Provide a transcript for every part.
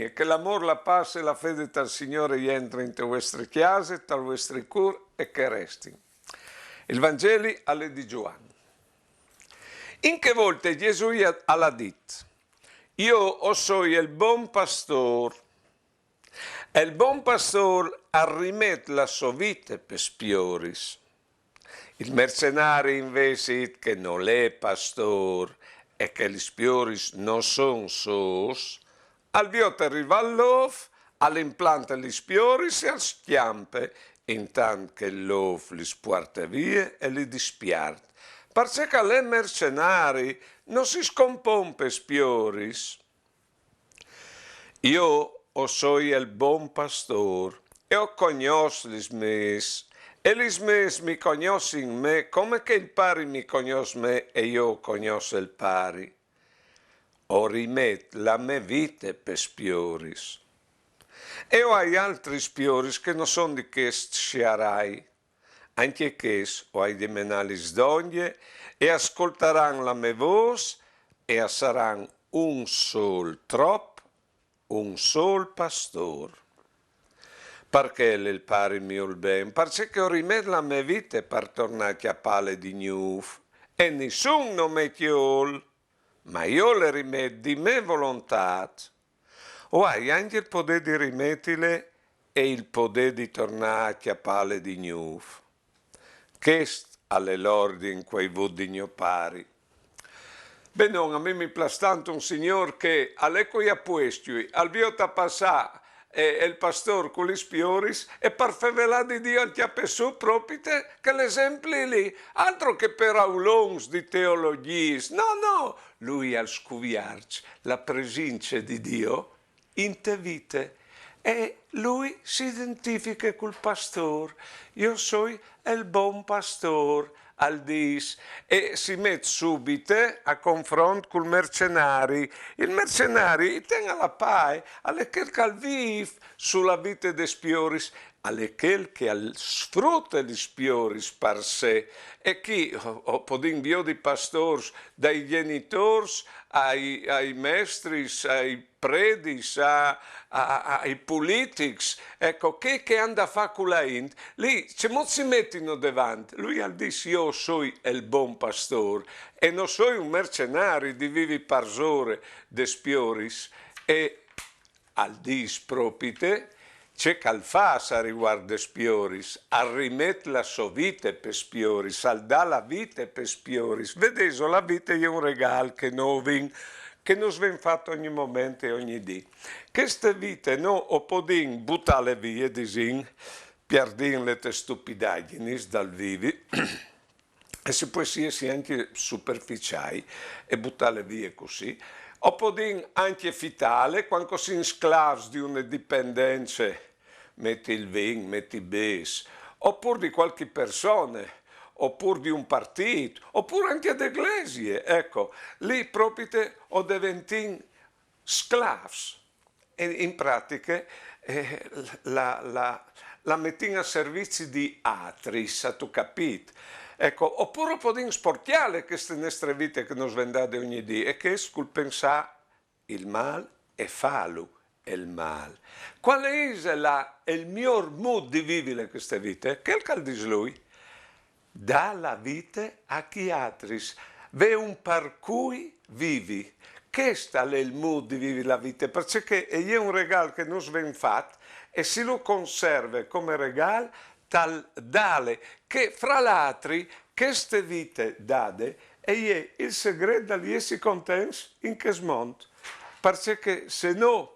e che l'amore, la pace e la fede dal Signore entrino in vostre chiese, dal vostri cuori e che resti. Il Vangelo alle di Giovanni. In che volte Gesù ha detto: io sono il buon pastore, e il buon pastore arrimette la sua vita per spioris. Il mercenario invece che non è pastore e che gli spioris non sono suoi, al biota arriva all'ov, all'implanta gli spioris e al schiampe, intanto che l'ov li porta via e li dispiarte. Perché le mercenari non si scompone per spioris. Io sono il buon pastore e ho conosco gli mes. E gli mes mi conoscono me come che il pari mi conosce me e io conosco il pari. O rimetto la mia vita per spioris. E ho altri spioris che non sono di che sciarai. Anche che ho ai di menali sdogne e ascolteranno la mia voce e saranno un sol trop, un sol pastor. Perché il pari mio il ben? Perché ho rimesso la mia vita per tornare a pale di nuovo e nessuno non mi chiol, ma io le rimetto di mia volontà. O hai anche il potere di rimettere e il potere di tornare a pale di nuovo. Questo alle lordi in quei vudigno pari. Beh, non, a me mi piace tanto un signor che all'eco a puesti, al biota passà e il pastore con gli spioris e per favela di Dio ti ha pensato proprio che l'esempio lì, altro che per aulons di teologia, no, lui al scuviarci la presenza di Dio in te vite. E lui si identifica col pastore. Io sono il buon pastore, al dis, e si mette subito a confronto col mercenario. Il mercenario tiene la pace, alle che vive sulla vita dei spioris, alle che sfrutta gli spioris per sé. E chi, o podin bio di pastori, dai genitori ai mestri, ai predis, ai politici, ecco, che anda a fare con la int, lì si mettono davanti, lui dice io sono il buon pastore e non sono un mercenario di vivi parsore de spioris e al dis propite c'è calfasa riguardo spioris, al rimet la sua vita per spioris, al dà la vita per spioris. Vedete, la vita è un regalo che non viene fatto ogni momento e ogni dì. Queste vite non o podin buttare via, disin, perdin le stupidaggini dal vivi, e si può essere anche superficiali e buttare via così, o podin anche fitale, quando si sclavi di una dipendenza, metti il vin, metti il bes, oppure di qualche persona, oppure di un partito, oppure anche di ecclesie, ecco, lì proprio o diventin sclavi. E in pratica la metti a servizio di altri, se tu capite. Ecco, oppure podin sportiale queste nostre vite che non svendate ogni dì e che scul pensare il mal e fallo il mal. Qual è il miglior modo di vivere queste vite? Che dice lui? Dà la vita a chi altri, ve un per cui vivi. Questo è il modo di vivere la vita, perché è un regalo che non viene fatto e se lo conserva come regalo, tal dale che fra l'altro queste vite date è il segreto di essere contenti in che mondo, perché se no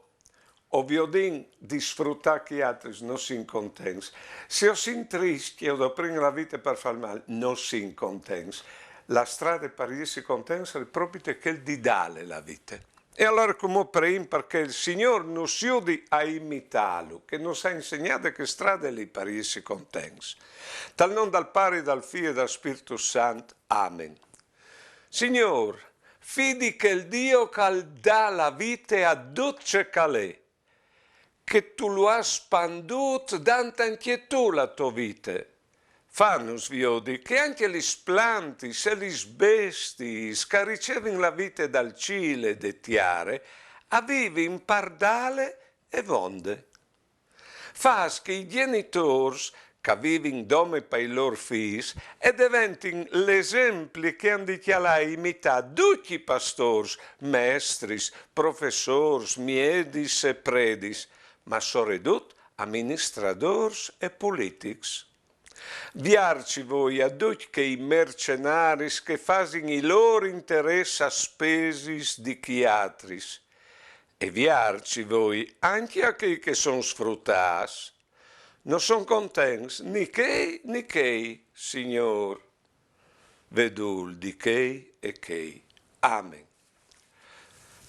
ovviamente di sfruttare che altri non si contenti, se si tristi o da prendere la vita per fare male non si contenti. La strada per essere contenti è proprio che di dare la vita. E allora come prima, perché il Signore non si usa a imitarlo, che non sa insegnare che strada è lì per essere contenti. Tal non dal Padre, dal Figlio e dal Spirito Santo. Amen. Signore, fidi che il Dio che dà la vita a tutte calè, che tu lo hai spanduto dando anche tu la tua vita. Fanno sviodi che anche gli planti, se gli bestie che ricevono la vita dal Cile de tiare, vive in pardale e vonde. Fas che i genitori che vivono dome per i loro figli e diventino l'esempio che hanno dichiarato imitare tutti i pastori, maestri, professori, miedis e predis, ma soprattutto amministratori e politici. Viarci voi a tutti quei mercenari che fanno i loro interessi a spesi di chiatri. E viarci voi anche a quei che sono sfruttati. Non sono contenti ni che, Signor. Vedul di che e che. Amen.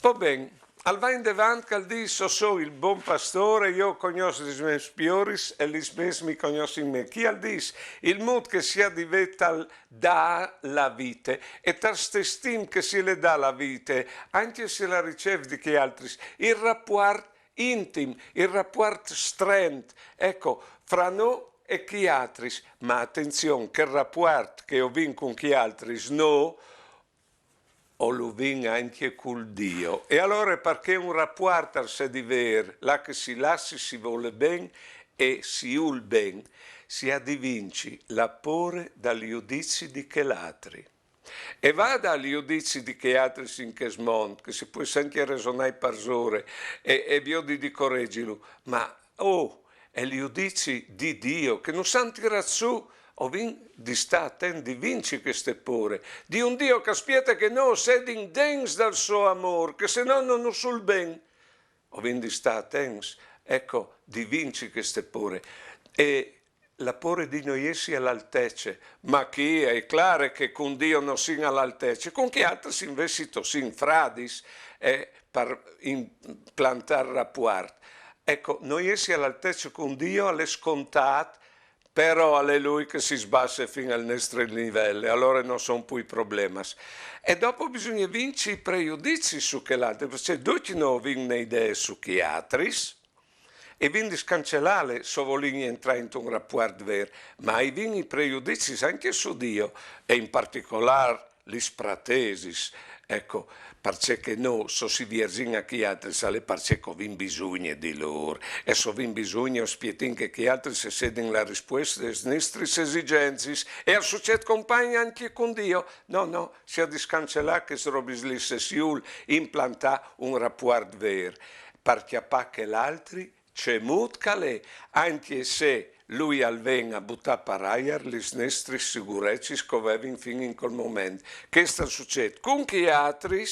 Va bene. Al va in davanti che dice, so il buon pastore, io conosco i miei spioris e gli miei mi conoscono me. Chi al dice, il mood che sia diventa dà la vita e per stestim che si le dà la vita, anche se la riceve di che altri, il rapporto intimo, il rapporto stretto, ecco, fra noi e chi altri, ma attenzione, che il rapporto che ho vinto con chi altri, no, o lo vin anche col Dio. E allora perché un rapporto se di ver, là che si lasci si vuole ben e si ul ben, si addivinci l'appore dagli giudizi di che l'altri. E va dagli giudizi di che altri in che smont, che si può sempre resonare per ore e biodi di correggilo, ma e gli giudizi di Dio che non sanno tirare su o di sta attenti di vinci queste pure, di un Dio che aspetta che noi sedin dens dal suo amore, che se no non sul ben, o di sta attenti, ecco, di vinci queste pure. E la pure di noi essi all'altezza, ma chi è chiaro che con Dio non si all'altezza, con chi altri si investito sin fradis per implantare rapporti. Ecco, noi essi all'altezza con Dio alle scontate, però alleluia che si sbasse fino al nostro livello, allora non sono più i problemi. E dopo bisogna vincere i pregiudizi su che l'altro, perché tutti non hanno idee su chi altri, e quindi scancellare se vogliono entrare in un rapporto vero, ma i pregiudizi anche su Dio, e in particolare gli spratesis, ecco, perché noi si viergin a chi altri sale perché avin bisogno di loro e se avin bisogno spietin che chi altri si sedin la risposta delle nostre esigenze e al succede compagna anche con Dio no si ha di scancellare che se robis lì se si implanta un rapporto vero perché che l'altri c'è mut calè anche se lui alven a buttare per aria le nostre sicurezze che avevano fino in quel momento. Che sta succedendo? Con chi altri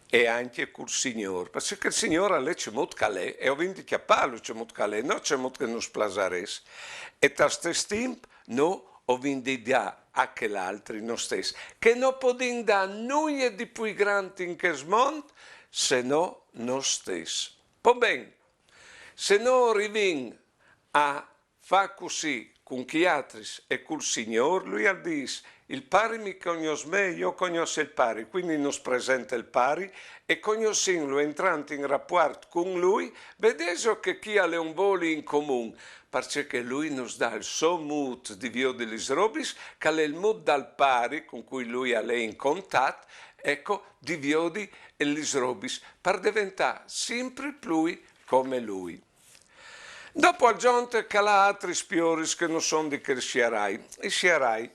e anche col Signore. Perché il Signore ha c'è molto calè e ho vinto che a Paolo c'è molto calè, no c'è molto che non splasares. E per stesso tempo, no, ho vinto da anche l'altro, non stesso, che non possiamo dare nulla di più grande in questo mondo se no noi stessi. Va bene, se non arriviamo a fare così con chi altri e col Signore, lui ha detto, il pari mi conosce me, io conosco il pari, quindi nos presenta il pari e conoscendolo entrando in rapporto con lui, vedete che chi ha un volo in comune, perché lui nos dà il suo mood di via delle robis, che è il mood dal pari con cui lui ha in contatto, ecco, di via delle robis, per diventare sempre più come lui. Dopo aggiunte che ha altri spioris che non sono di che sciarai. I sciarai,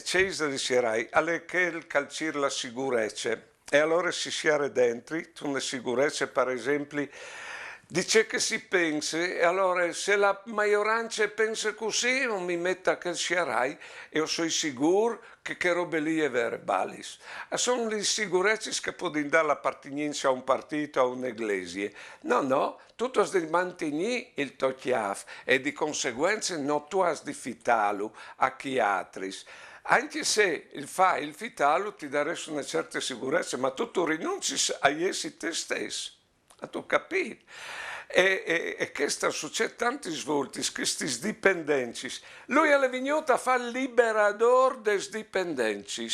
Cesare sciarai, alle che il calcir la sicurezza. E allora si sciare dentro, una sicurezza per esempio, dice che si pensa, e allora se la maggioranza pensa così, non mi metta che sciarai, e io sono sicuro che robe lì è vere, balis. Sono le sicurezze che possono dare l'appartenenza a un partito, a un'eglise. No, tu devi mantenere il tuo chiaf e di conseguenza non tu hai di fitarlo a chi altri. Anche se il fitarlo ti daresti una certa sicurezza, ma tu rinunci a essi te stesso. A tu capire. E che succede tanti svolti, questi dipendenci. Lui è venuto a fare liberador dei dipendenci,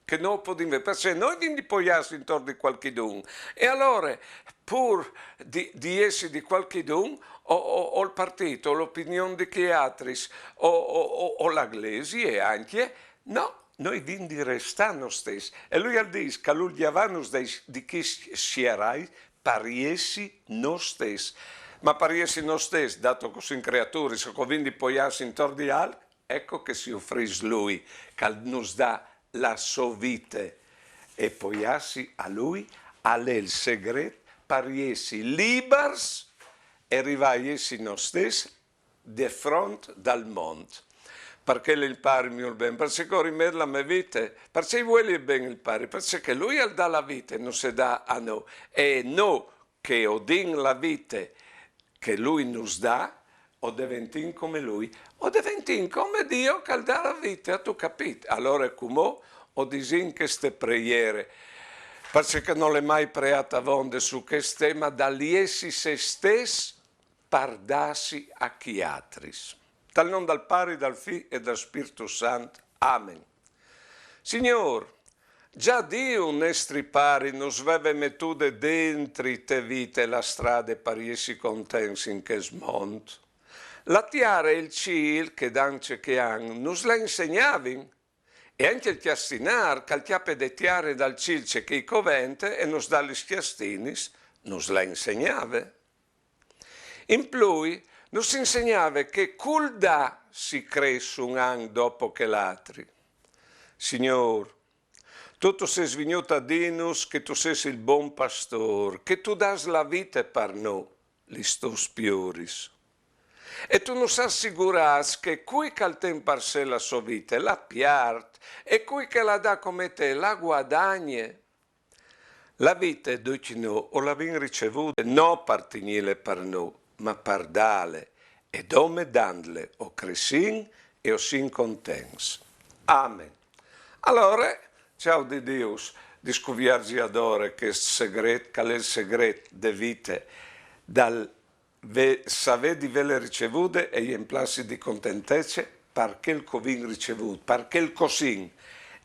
che non possiamo, perché noi di poiarsi intorno di qualcuno. E allora, pur di essere di qualcuno, o il partito, o l'opinione di chi altri, o la Glesi e anche, no, noi vindi restano stessi. E lui ha detto che lui avanus di chi scerai pariesi non stessi. Ma pariesi non stessi, dato così in creature, se quindi poi intorno di al, ecco che si offris lui, che nos dà la sua vita. E poi a lui, a lei il segreto, pariesi libers e arrivaiesi non stessi di fronte dal mondo. Perché il pari mio ben, perché corri la mia vita, perché vuole bene il pari, perché lui dà la vita e non si dà a noi. E noi che odin la vita che lui nos dà, o diventiamo come lui, o diventiamo come Dio che dà la vita, tu capito? Allora come o disin che ste preghiere, perché non l'è mai preata vonde su che tema, dall'essi se stessi pardassi a chiatris. Dal nome dal Pari, dal Figlio e dal Spirito Santo. Amen. Signor, già Dio nostri pari nos veve mettude dentro te vite la strada pariesi contensi in che smonto. La tiara e il cil che d'ance che han nos la insegnavin e anche il chiastinar che al chiappe de tiare dal cilce che i covente e nos dalli schiastinis nos la insegnave. In plui nos insegnava che cul da si cresce un an dopo che l'altri. Signor, tutto sei svignuto a dinus che tu sei il buon pastor, che tu das la vita per noi, li sto spioris. E tu nos assicuras che cui che al tempo sé la sua vita la piart e cui che la dà come te la guadagne. La vita è docino o la vin ricevuta, no partignile per noi, ma per dale, e dome dandle o cresin e o sin contens. Amen. Allora, ciao di Dio, di scuviarci adore che segreto, che è il segreto de vite, dal sapere di vele ricevute e in plassi di contentezze, perché il covin ricevuto, perché il cosin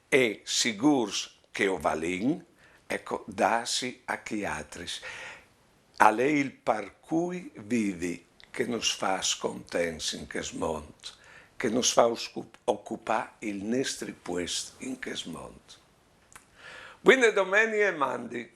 è sicurs che o valin, ecco, dasi a chi altri. A lei il par cui vivi che nos fa scontents in che mondo, che nos fa occupare il nostro posto in che mondo. Buone domeniche e mandi.